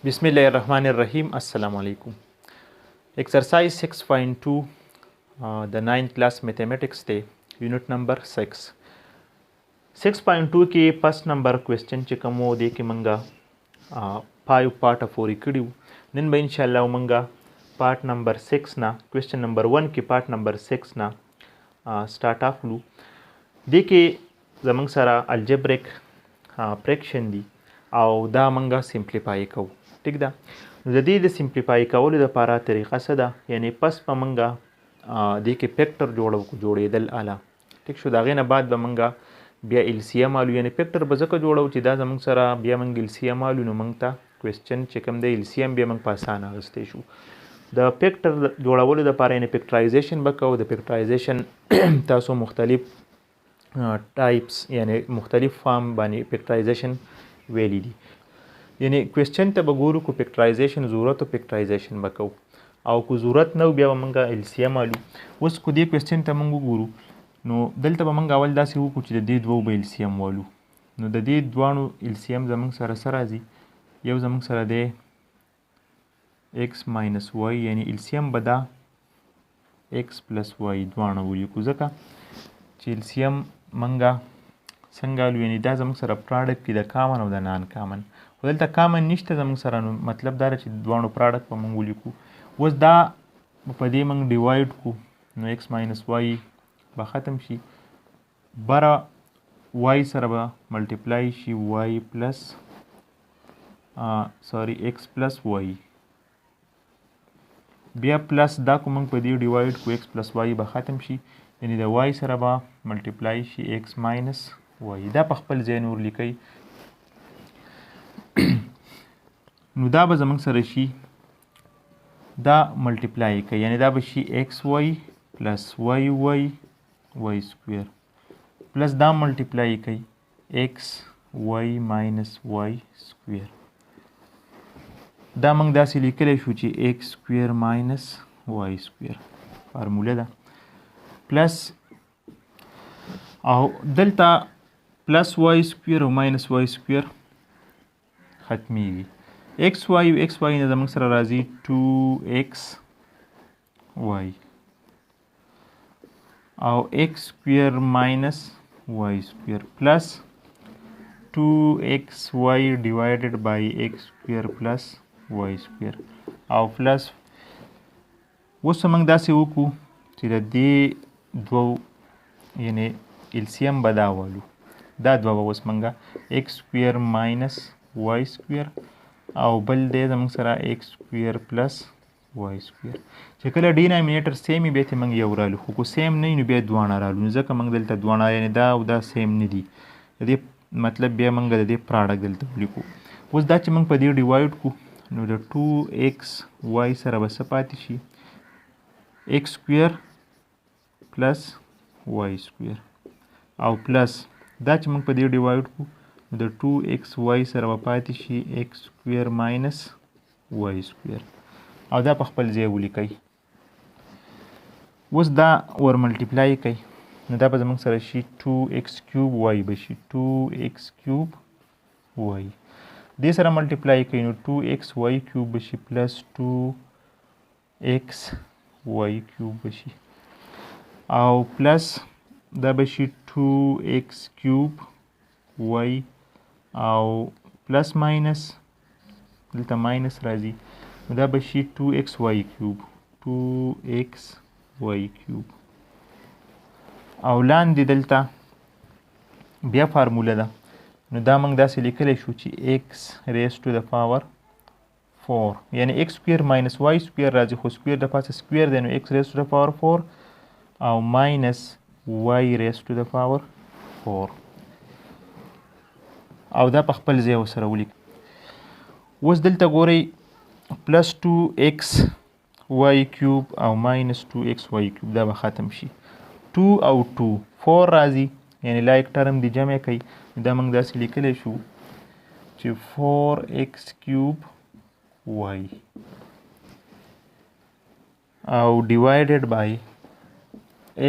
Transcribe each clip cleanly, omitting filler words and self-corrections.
Bismillahirrahmanirrahim. Assalamu alaikum. Exercise 6.2 the 9th class mathematics day unit number 6. 6.2 کې first number question چې کوم و دی کې منګه 5 part پورې کړیو. نن به ان شاء الله منګه part number 6 نه question number 1 کې part number 6 نه start اخلو. دی کې زمنګ سره algebraic fraction دی او دا منګه simplify کوو. ٹھیک ده. نو د دې د سمپلیفای کولو لپاره طریقه څه ده؟ یعنی پس به موږ دې کې فیکټر جوړېدل اعلی. ټیک شو. د هغې نه بعد به موږ بیا LCM الو. یعنی فیکټر به ځکه جوړو چې دا زموږ سره بیا موږ LCM الو نو موږ ته کوېسچن چې کوم دی LCM بیا موږ په اسانه اخیستی شو. د فیکټر جوړولو لپاره یعنی فیکټرایزیشن به کوو. د فیکټرایزیشن تاسو مختلف ټایپس یعنی مختلف فارم باندې فیکټرایزیشن ویلی دي. یعنی کوېسچن ته به ګورو کو فیکټرایزیشن ضرورت او فیکټرایزیشن به کوو او کو ضرورت نه بیا به موږ LCM الو. اوس کو دې کوېسچن ته موږ وګورو نو دلته به موږ اول داسې وکړو چې د دې دوو به LCM والو. نو د دې دواړو LCM زموږ سره څه راځي؟ یو زموږ سره دی x minus y یعنی LCM به دا x plus y دواړه ولیکو ځکه چې LCM موږ څنګه الو یعنی دا زموږ سره پراډکټ کې د کامن او د نان کامن. خو دلته کامن نشته زموږ سره نو مطلب دا چې دواړو پراډکټ به موږ ولیکو. اوس دا په دې موږ ډیوایډ کړو نو x minus y به ختم شي. بره y سره به ملټیپلای شي y پلس x پلس y. بیا پلس دا کو موږ په دې ډیوایډ کو x پلس y به ختم شي یعنی د y سره به ملټیپلای شي x minus y. دا په خپل ځای نور لیکئ. نو دا به زموږ سره شي دا ملټیپلای کوي یعنی دا به شي xy پلس y سکویر پلس دا ملټیپلای کوي xy ماینس y سکویر. دا موږ داسې لیکلی شو چې x سکویر ماینس y سکویر فارموله ده پلس او دلته پلس y سکویر او ماینس y سکویر ختمیږي. xy نه زموږ سره راځي 2xy او x سکویر ماینس y سکویر پلس 2xy ډیوایډډ بای x سکویر پلس y سکویر او پلس اوس موږ داسې وکړو چې د دې دوو یعنی LCM به دا والو. دا دوه به اوس موږ x سکویر ماینس y سکویر او بل دی زموږ سره x سکویر پلس y سکویر. چې کله ډینامینیټر سیم وي بیا ترې موږ یو رالو خو که سیم نه وي نو بیا دواړه رالو. نو ځکه موږ دلته دواړه یعنې دا او دا سیم نه دي. د دې مطلب بیا موږ د دې پراډکټ دلته ولیکو. اوس دا چې موږ په دې ډیوایډ کړو نو د 2xy سره به څه پاتې شي x سکویر پلس y سکویر او پلس دا چې موږ په دې ډیوایډ کړو د 2xy سره به پاتې شي x سکویر ماینس y سکویر او دا په خپل ځای ولیکئ. اوس دا ور ملټیپلای کوي نو دا به زموږ سره شي 2x کیوب y به شي 2x کیوب y. دې سره ملټیپلای کوي نو 2xy کیوب به شي پلس 2xy کیوب به شي او پلس دا به شي 2x کیوب y او پلس ماینس دلته ماینس راځي نو دا به شي 2xy کیوب 2xy کیوب او لاندې دلته بیا فارموله ده نو دا موږ داسې لیکلی شو چې x ریز ټو د پاور 4 یعنی x سکویر ماینس y سکویر راځي خو سکویر د پاسه سکویر دی نو x ریز ټو د پاور 4 او ماینس y ریز ټو د پاور 4 او دا په خپل ځای ورسره ولیک. اوس دلته ګورئ پلس 2xy کیوب او ماینس 2xy کیوب دا به ختم شي 2 او 2 4 راځي یعنی لایک ټرم دی جمع کوي. دا موږ داسې لیکلی شو چې 4x کیوب y او ډیوایډډ بای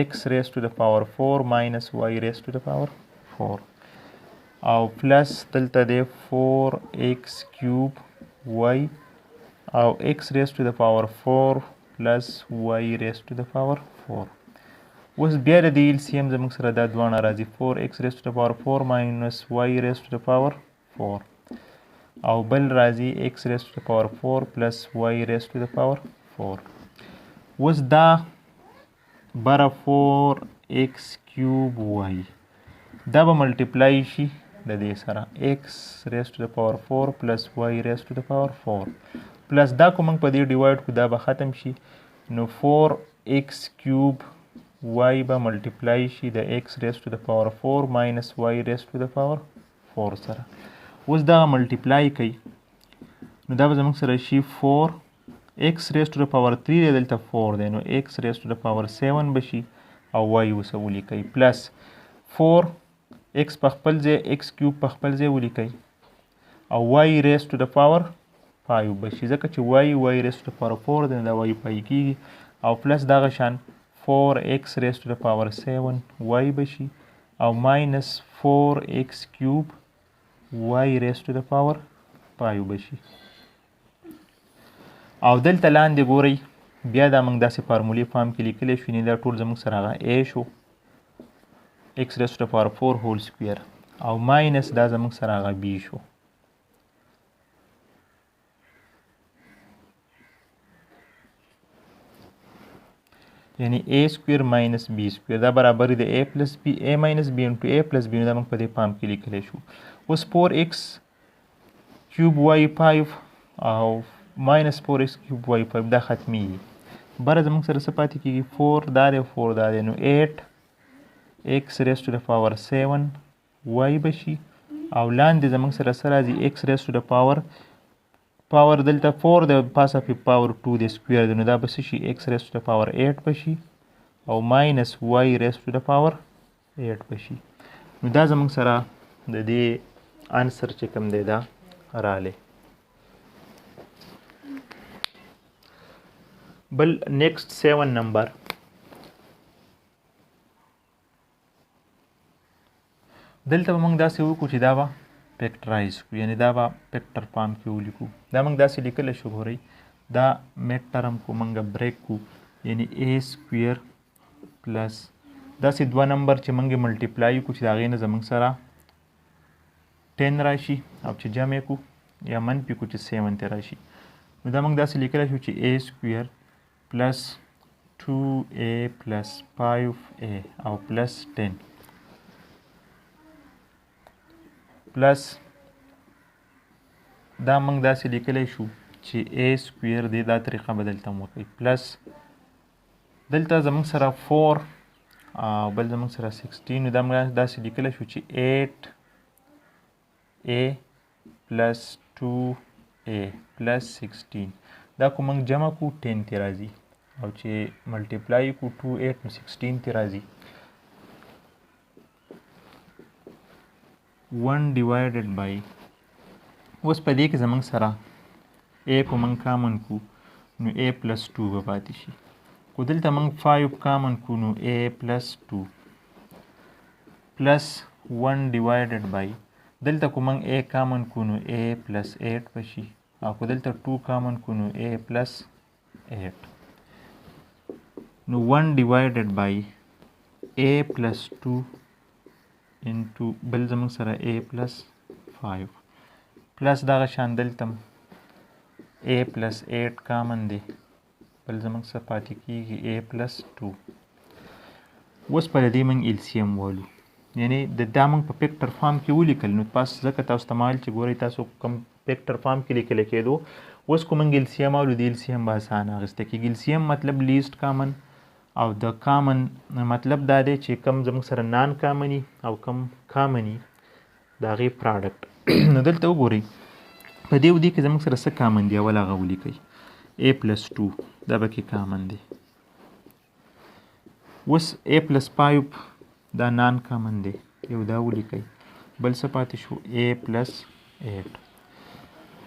x ریز ټو د پاور 4 ماینس y ریز ټو د پاور 4 او پلس دلته دی 4x کیوب y او x raised to the power 4 plus y raised to the power 4. اوس بیا د دې LCM زموږ سره دا دواړه راځي 4x raised to the power 4 minus y raised to the power 4 او بل راځي x raised to the power 4 plus y raised to the power 4. اوس دا بره 4x cube y دا به ملټیپلای شي د دې سره x raised to the power 4 plus y raised to the power 4 پلس دا کو موږ په دې ډیوایډ کو دا به ختم شي نو 4x cube y به ملټیپلای شي د x raised to the power 4 minus y raised to the power 4 سره. اوس دا ملټیپلای کوي نو دا به زموږ سره شي 4x raised to the power 3 دی دلته 4 دی نو x raised to the power 7 به شي او y اوسه ولیکئ پلس 4x په خپل ځای x cube په خپل ځای ولیکئ او y raised to the power 5 به شي ځکه چې y raised to the power 4 دی دا y پای کېږي او پلس دغه شان 4x raised to the power 7 y به شي او minus 4x cube y raised to the power 5 به شي. او دلته لاندې ګورئ بیا دا موږ داسې فارمولې فارم کې لیکلی شو یعنې دا ټول زموږ سره هغه a شو x raised to the power 4 whole square او minus دا زموږ سره هغه b شو. یعنی a square minus b square دا برابر دی a plus b a minus b into a plus b نو دا موږ په دې فارم کې لیکلی شو. اوس 4x cube y 5 او minus 4x cube y 5 دا ختمیږي بره زموږ سره څه پاتې کېږي 4 دا دی 4 دا دی نو 8x raised to the power 7 y به شي او لاندې زموږ سره څه راځي x raised to the power دلته 4 د پاسه په پاور 2 د سکویر دی نو دا به څه شي x raised to the power 8 به شي او minus y raised to the power 8 به شي. نو دا زموږ سره د دې انسر چې کوم دی دا رالی. بل نیکسٹ 7 نمبر دلته به موږ داسې وکړو چې دا به فیکټرایز کړو یعنې دا به فیکټر فارم کې ولیکو دا موږ داسې لیکلی شو ګورئ دا میډ ټرم کو موږ بریک کو یعنی a سکویر پلس داسې دوه نمبر چې موږ ملټیپلای کړو چې د هغې نه زموږ سره 10 راشي او چې جمع کو یا منفي کو چې 7 ته راشي نو دا موږ داسې لیکلی شو چې a سکویر پلس 2a پلس 5a او پلس 10 پلس دا موږ داسې لیکلی شو چې a سکویر دی دا طریقه به دلته هم وکړئ پلس دلته زموږ سره 4 او بل زموږ سره 16 نو دا موږ داسې لیکلی شو چې 8a پلس 2a پلس 16 دا کو موږ جمع کو 10 تی راځي او چې ملټیپلای کو 2 8 نو 16 تی راځي 1 divided by اوس په دې کې زموږ سره a کو موږ کامن کو نو a plus 2 به پاتې شي کو دلته موږ 5 کامن کو نو a plus 2 plus 1 divided by دلته کو موږ a کامن کو نو a plus 8 به شي او کو دلته 2 کامن کو نو a plus 8 نو 1 divided by a plus 2 into بل زموږ سره a plus 5 پلس دغه شان دلته a plus 8 کامن دی بل زموږ څه پاتې کېږي a plus 2 اوس په دې موږ LCM والو یعنې دا موږ په فیکټر فارم کې ولیکل نو پس ځکه تاسو ته مال چې ګورئ تاسو کوم فیکټر فارم کې لیکلی کېدو اوس کو موږ LCM والو د LCM به اسانه اخیسته کېږي LCM مطلب لیست کامن او د کامن مطلب دا دی چې کم زموږ سره نان کامني او کم کامني د هغې پراډکټ نو دلته وګورئ په دې ودې کې زموږ سره څه کامن دی اول هغه ولیکئ a plus 2 دا پکې کامن دی اوس a plus 5 دا نان کامن دی یو دا ولیکئ بل څه پاتې شو a plus 8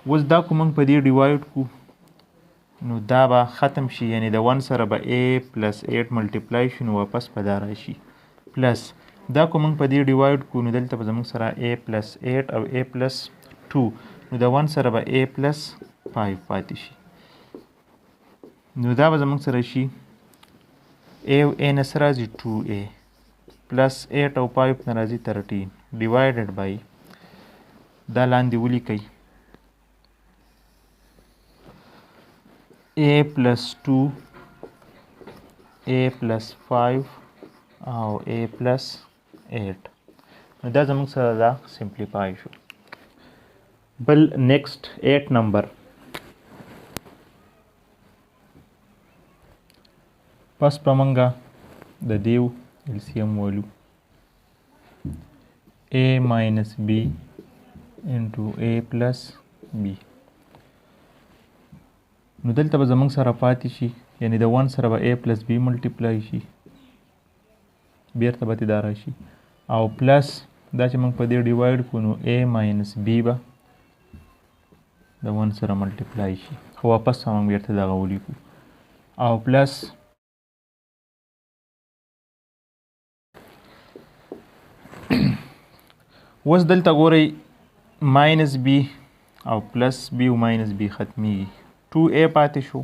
اوس دا کو موږ په دې ډیوایډ کو نو دا به ختم شي یعنی د 1 سره به a plus 8 ملټیپلای شي نو واپس په دا راشي پلس دا کو موږ په دې ډیوایډ کو نو دلته به زموږ سره a plus 8 او a plus 2 نو د 1 سره به a plus 5 پاتې شي. نو دا به زموږ سره شي a او a نه څه راځي 2a پلس 8 او 5 نه راځي 13 ډیوایډډ بای دا لاندې ولیکئ a plus 2 a plus 5 او a plus 8 نو دا زموږ سره دا سمپلیفای شو. بل نیکسٹ 8 نمبر پس په منګه د دیو LCM والو a minus b into a plus b نو دلته به زموږ سره پاتې شي یعنی د 1 سره به a plus b ملټیپلای شي بیرته به دا راشي او پلس دا چې موږ په دې ډیوایډ کړو نو a minus b به د 1 سره ملټیپلای شي خو واپس موږ بیرته دغه ولیکو او پلس اوس دلته ګورئ ماینس بی او پلس بی او ماینس بی ختمیږي 2a پاتې شو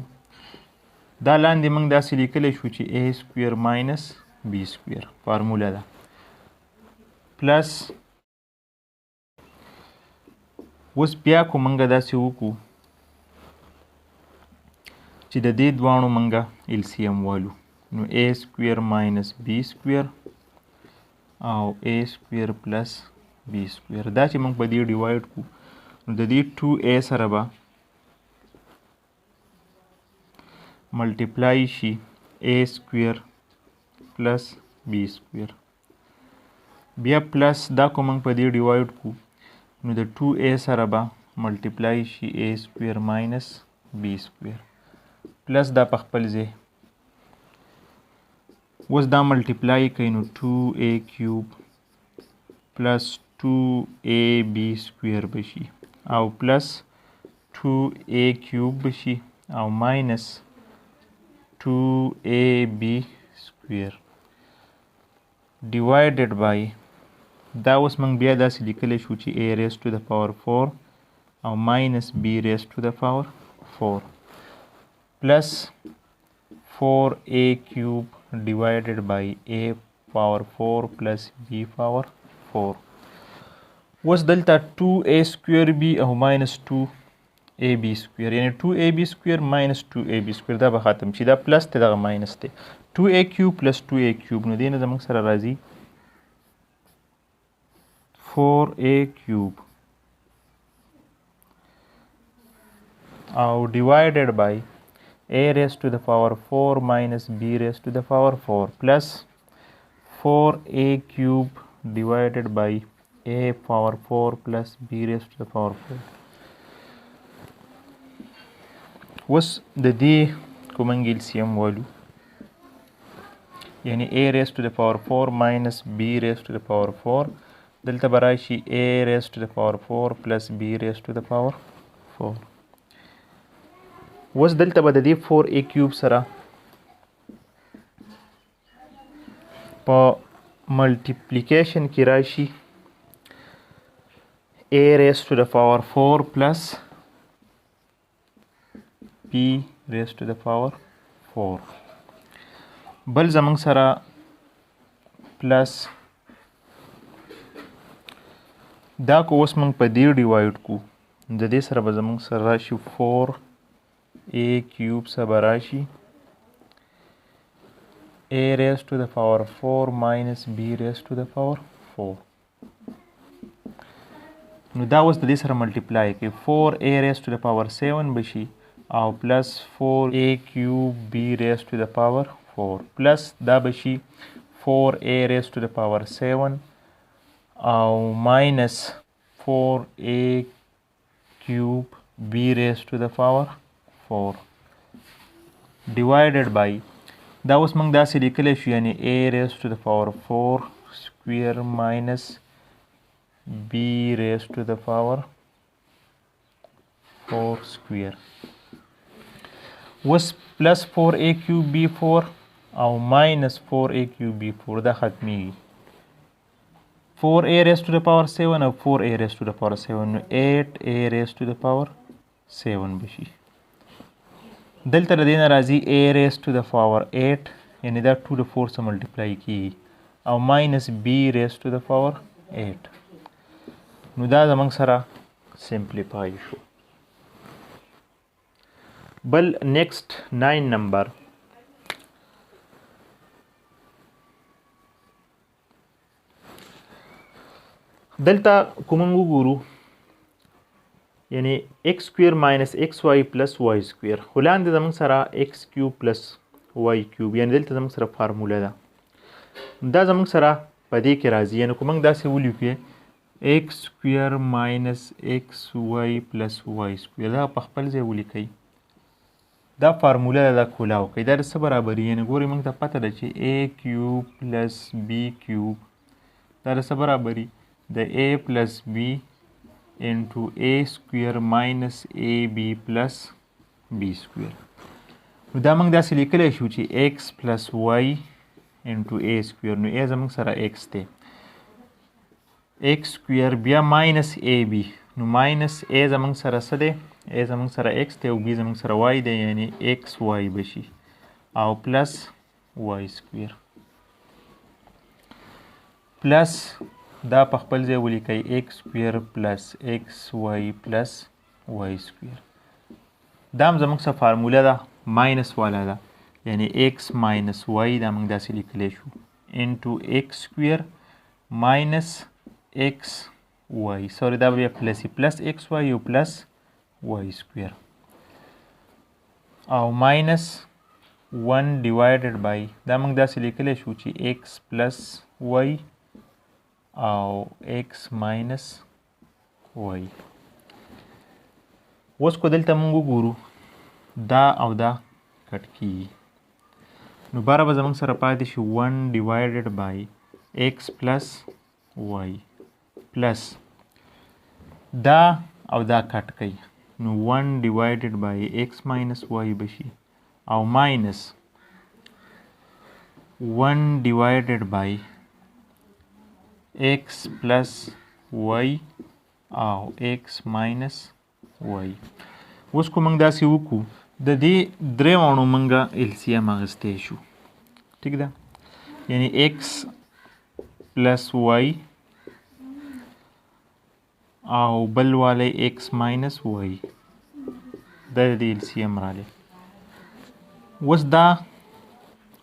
دا لاندې موږ داسې لیکلی شو چې a سکویر ماینس بی سکویر فارموله ده پلس اوس بیا کو موږ داسې وکړو چې د دې دواړو موږ LCM والو نو a سکویر ماینس بی سکویر او a سکویر پلس بی سکویر دا چې موږ په دې ډیوایډ کړو نو د دې 2a سره به ملټیپلای شي a سکویر پلس بی سکویر بیا پلس دا کو موږ په دې ډیوایډ کړو نو د 2a سره به ملټیپلای شي a سکویر ماینس بی سکویر پلس دا په خپل ځای اوس دا ملټیپلای کوي نو 2a کیوب پلس 2ab سکویر بشي او پلس 2a کیوب بشي او ماینس 2ab سکویر ډیوایډډ بای دا اوس موږ بیا داسې لیکلی شو چې a ریز ټو د پاور 4 او ماینس b ریز ټو د پاور 4 پلس 4a کیوب divided by a power 4 plus b power 4 اوس دلته 2a سکویر b او minus 2ab سکویر یعنی 2ab سکویر minus 2ab سکویر دا به ختم شي دا پلس دی دغه ماینس دی 2a کیوب پلس 2a کیوب نو دې نه زموږ سره راځي 4a کیوب او divided by a raised to the power 4 minus b raised to the power 4 plus 4a cube divided by a power 4 plus b raised to the power 4 اوس د دې کومنګ LCM والو یعنی a raised to the power 4 minus b raised to the power 4 دلته به راشي a raised to the power 4 plus b raised to the power 4 اوس دلته به د دې 4a کیوب سره په ملټیپلیکیشن کې راشي a raised to the power 4 plus b raised to the power 4 بل زمونږ سره پلس دا کو اوس موږ په دې ډیوایډ کو د دې سره به زمونږ سره راشي 4a کیوب سره به راشي a raised to the power 4 minus b raised to the power 4 نو دا اوس د دې سره ملټیپلای کوي 4a raised to the power 7 بشي او پلس 4a کیوب b raised to the power 4 پلس دا بشي 4a raised to the power 7 او minus 4a cube b raised to the power 4 divided by دا اوس موږ داسې لیکلی شو یعنی a raised to the power 4 square minus b raised to the power 4 square اوس plus 4a cube b 4 او minus 4a cube b 4 دا ختمیږي 4a raised to the power 7 او 4a raised to the power 7 نو 8a raised to the power 7 بشي. دلته د دې نه راځي a raised to the power 8 یعنې دا 2 د 4 سره ملټیپلای کیږي او ماینس b raised to the power 8. نو دا زموږ سره سمپلیفای شو. بل نیکسٹ 9 نمبر دلته کومنګ وګورو یعنی x square minus xy plus y square خو لاندې زموږ سره x cube plus y cube یعنی دلته زموږ سره فارموله ده دا زموږ سره په دې کې راځي یعنی کومنګ داسې ولیکو x square minus xy plus y square دا په خپل ځای ولیکئ دا فارموله ده دا کولاو کوي دا د څه برابري یعنی ګورئ موږ ته پته ده چې a cube plus b cube دا د څه برابري د a plus b into a square minus ab plus b square. نو دا موږ داسې لیکلی شو چې x plus y into a square نو a زموږ سره x دی x square بیا minus ab نو minus a زموږ سره څه دی a زموږ سره x دی او b زموږ سره y دی یعنی xy بشي او plus y square plus دا په خپل ځای ولیکئ x square plus xy plus y square دا هم زموږ څه فارموله ده ماینس والا ده یعنی x minus y دا موږ داسې لیکلی شو into x square minus xy سوري دا به بیا پلس پلس xy او پلس y square او minus 1 divided by دا موږ داسې لیکلی شو چې x plus y او x minus y. اوس کو دلته موږ وګورو دا او دا کټ کیږي نو باره به زموږ سره پاتې شي 1 divided by x plus y plus دا او دا کټ کوي نو 1 divided by x minus y بشي او minus 1 divided by x plus y او x minus y. اوس کو موږ داسې وکړو د دې درې واړو موږ LCM اخیستی شو ټیک ده یعنی x plus y او بل والی x minus y دا د LCM رالی اوس دا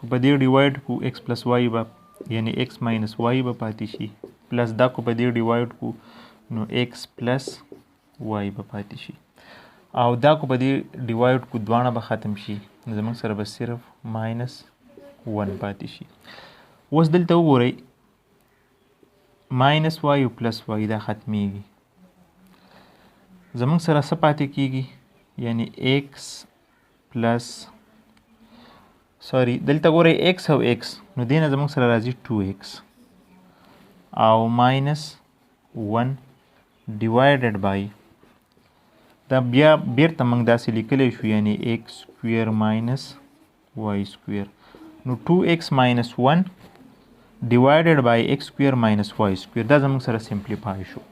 په دې ډیوایډ کو x plus y به یعنی x minus y به پاتې شي پلس دا کو په دې ډیوایډ کو نو x plus y به پاتې شي او دا کو په دې ډیوایډ کو دواړه به ختم شي زموږ سره به صرف ماینس 1 پاتې شي. اوس دلته وګورئ ماینس y او پلس y دا ختمیږي زموږ سره څه پاتې کیږي یعنی x پلس سوري دلته ګورئ x او x نو دې نه زموږ سره راځي 2x او minus 1 divided by دا بیا بیرته موږ داسې لیکلی شو یعنی x square minus y square نو 2x minus 1 divided by x square minus y square دا زموږ سره سمپلیفای شو